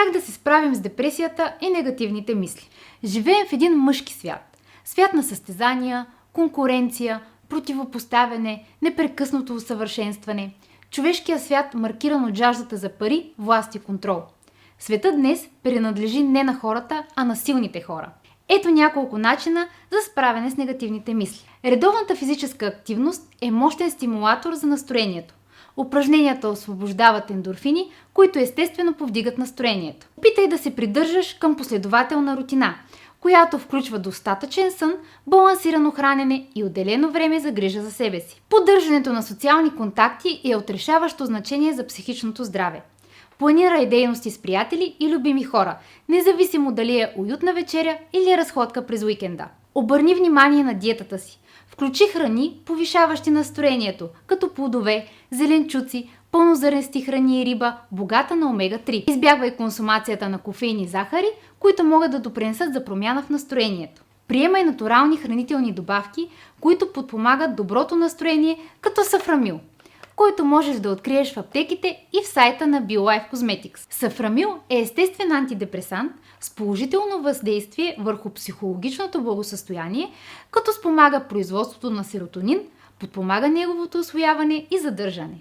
Как да се справим с депресията и негативните мисли? Живеем в един мъжки свят. Свят на състезания, конкуренция, противопоставяне, непрекъснато усъвършенстване. Човешкият свят маркиран от жаждата за пари, власт и контрол. Светът днес принадлежи не на хората, а на силните хора. Ето няколко начина за справяне с негативните мисли. Редовната физическа активност е мощен стимулатор за настроението. Упражненията освобождават ендорфини, които естествено повдигат настроението. Опитай да се придържаш към последователна рутина, която включва достатъчен сън, балансирано хранене и отделено време за грижа за себе си. Поддържането на социални контакти е от решаващо значение за психичното здраве. Планирай дейности с приятели и любими хора, независимо дали е уютна вечеря или разходка през уикенда. Обърни внимание на диетата си. Включи храни, повишаващи настроението, като плодове, зеленчуци, пълнозърнести храни и риба, богата на омега-3. Избягвай консумацията на кофеин и захари, които могат да допринесат за промяна в настроението. Приемай натурални хранителни добавки, които подпомагат доброто настроение, като сафрамил, който можеш да откриеш в аптеките и в сайта на BioLife Cosmetics. Сафрамил е естествен антидепресант с положително въздействие върху психологичното благосъстояние, като спомага производството на серотонин, подпомага неговото усвояване и задържане.